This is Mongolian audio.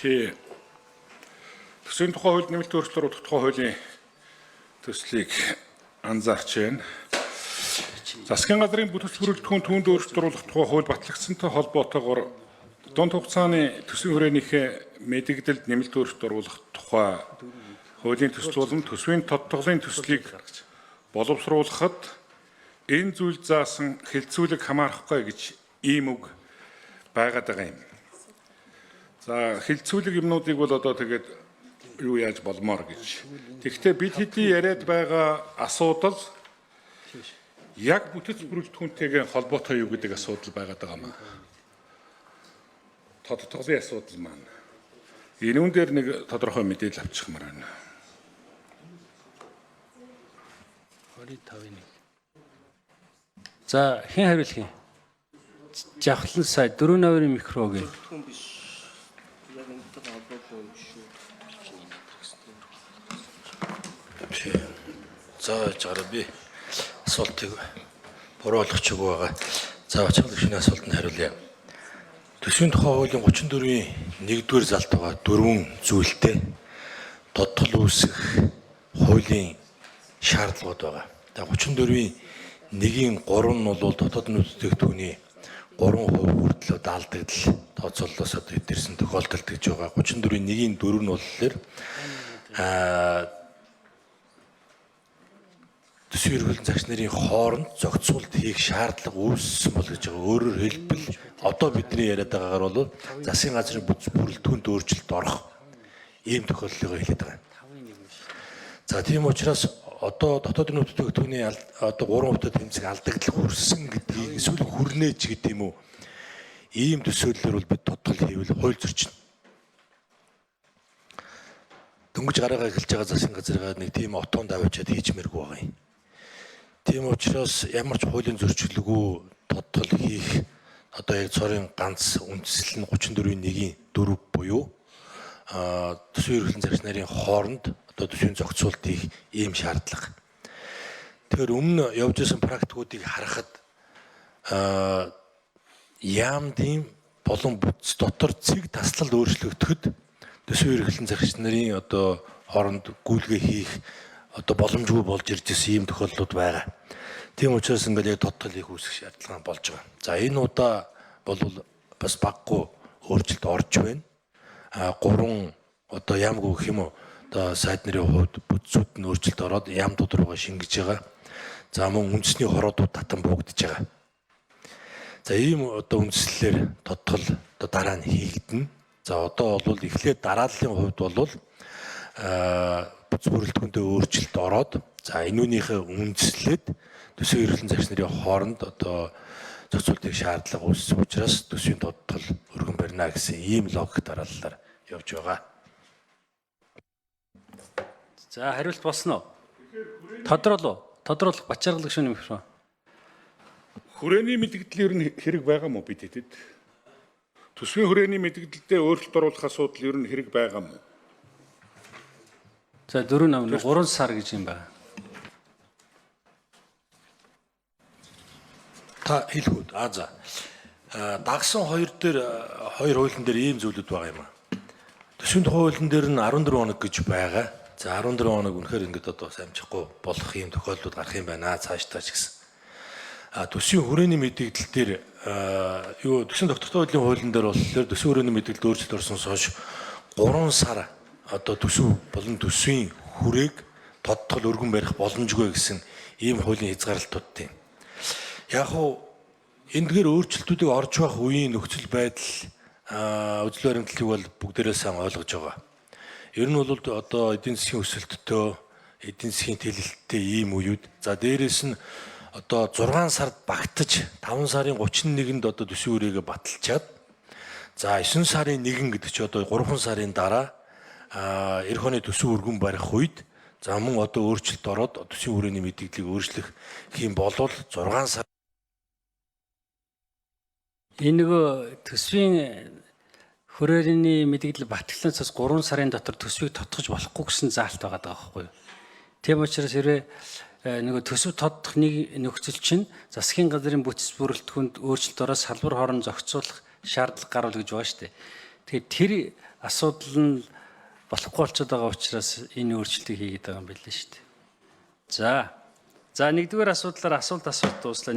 Төсвийн тухай хууль нэмэлт өөрчлөлтөөр тухай хуулийн төслийг анзаарч байна. Засгийн газрын бүтэц бүрэлдэхүүн түүнд өөрчлөлт тухай хууль батлагдсантай холбоотойгоор дунд хугацааны төсвийн хүрээнийхээ мэдэгдэлд нэмэлт өөрчлөлт оруулах тухай хуулийн төсөл болон төсвийн тодтголын төслийг боловсруулахад энэ зүйл заасан хэлцүүлэг хамаарахгүй гэж ийм үг байгаад байгаа юм. За хэлцүүлэг юмнуудыг бол одоо тэгээд юу яаж болмоор гэж. Тэгэхдээ бид хэдий яриад байгаа асуудал яг бүтэц бүрэлдэхүүнтэйгээ холбоотой юу гэдэг асуудал байгаад байгаа маа. Тодтголын асуудал маань. Энэ дээр нэг тодорхой мэдээлэл авчихмаар байна. 25-ыг. За хэн хариулах юм? Жавхлан сая 4-8-ын микро гээ. За жаараа би асуултыг буруу ойлгоч өгөө байгаа. За ачаалал шинэ асуултанд хариулъя. Төсвийн тухай хуулийн 34-ийн 1-р залд байгаа 4 зүйлтэй тодтол үүсэх хуулийн шаардлагууд байгаа. За 34-ийн 1-ийн 3 нь бол дотоод нүүдэлтний 3% хүртэл даалдагдал тооцооллоос одоо эдгэрсэн тохиолдолд гэж байгаа. 34-ийн 1-ийн 4 нь бол төсвийн эрхлэн загч нарын хооронд зохицуулт хийх шаардлага үүссэн бол гэж байгаа. Өөрөөр хэлбэл одоо бидний яриад байгаагаар бол засгийн газрын бүтэц бүрэлдэхүүнд өөрчлөлт орох ийм тохиолдлыг хэлээд байгаа. За тийм учраас одоо дотоодын нүүдэлтний одоо 3% тэмцэх алдагдал хүрсэн гэдгийг эсвэл хүрнэж гэдэг юм уу? Ийм төсөөллөөр бол бид тодтол хийвэл хууль зөрчинө. Дөнгөж гараагаа эхэлж байгаа засгийн газрыгаа нэг тийм отоон давчаад хийчмээргүй байгаа юм. Тийм учраас ямар ч хуулийн зөрчилгүй тодтол хийх одоо яг цорын ганц үндсэл нь 34-ийн 1-ийн 4 буюу төсвийн эрхлэн загч нарын хооронд одоо төсвийн зохицуулт хийх ийм шаардлага. Тэгэхээр өмнө явж байсан практикуудыг харахад яамдын болон бүтц дотор цэг таслал өөрчлөгдөхөд төсвийн эрхлэн загч нарын одоо хооронд гүйлгээ хийх одоо боломжгүй болж ирж ирсэн ийм тохиолдлууд байгаа. Тийм учраас ингээд яг тодтол хийх үүсэх шаардлага болж байгаа. За энэ удаа бол бас баггүй өөрчлөлт орж байна. 3 одоо яамгүй гэх юм уу одоо сайд нарын хувьд бүтцүүд нь өөрчлөлт ороод яамдууд руугаа шингэж байгаа. За мөн үндэсний хороодууд татан буугдж байгаа. За ийм одоо үндслэлээр тодтол одоо дараа нь хийгдэнэ. За одоо бол эхлээд дарааллын хувьд бол бүтэц бүрэлдэхүүндээ өөрчлөлт ороод за энүүнийхээ үндслээд төсвийн эрхлэн загч нарын хооронд одоо зохицуултыг шаардлага үүссэн учраас төсвийн тодтол өргөн барина гэсэн ийм логик дарааллаар явж байгаа. За хариулт болсон уу? Тодруулах Бачааргал гишүүний микро. Хүрээний мэдэгдэл ер нь хэрэг байгаа мó бид хэдэд? Төсвийн хүрээний мэдэгдэлдээ өөрчлөлт оруулах асуудал ер нь хэрэг байгаа мó? За 4-8 3 сар гэж юм байна. Та хэлхүүд за дагсан 2 дээр 2 хуулийн дээр ийм зүйлүүд байгаа юм аа. Төсвийн тухай хуулийн дээр нь 14 хоног гэж байгаа. За 14 хоног үнэхээр ингээд одоо самжихгүй болох юм тохиолдлууд гарах юм байна цаашдаа ч гэсэн. Төсвийн хүрээний мэдээлэл дээр төсвийн тогтвортой хуулийн хуулийн дээр болохоор төсвийн хүрээний мэдээлэлд өөрчлөлт орсноос хойш 3 сар одоо төсөв болон төсвийн хүрээг тодтол өргөн барих боломжгүй гэсэн ийм хуулийн хязгаарлалтууд юм. Яг уу эндгээр өөрчлөлтүүдийг орж байх үеийн нөхцөл байдал үзэл баримтлалыг бол бүгдээрээ сайн ойлгож байгаа. Ер нь бол одоо эдийн засгийн өсөлттэй, эдийн засгийн тэлэлттэй ийм үеуд. За дээрэс нь одоо 6 сард багтаж 5 сарын 31-нд одоо төсвийн хүрээгээ баталчаад за 9 сарын 1 гэдэг чи одоо 3 сарын дараа эх оны төсөв өргөн барих үед за мөн одоо өөрчлөлт ороод төсвийн хүрээний мэдээллийг өөрчлөх хэм болвол 6 сар Энэ нөгөө төсвийн хүрээний мэдээлэл батгласнаас 3 сарын дотор төсвийг тодтогч болохгүй гэсэн заалт байгаа байхгүй юу? Тийм учраас хэрвээ нөгөө төсөв тодтох нэг нөхцөл чинь засгийн газрын бүтэц бүрэлдэхүүнд өөрчлөлт ороод салбар хооронд зохицуулах шаардлага гарвал гэж байгаа шүү дээ. Тэгэхээр тэр асуудал нь болохгүй болчиход байгаа учраас энэ өөрчлөлтийг хийгээд байгаа юм билээ шүү дээ. За нэгдүгээр асуудлаар асуулт дуслаа.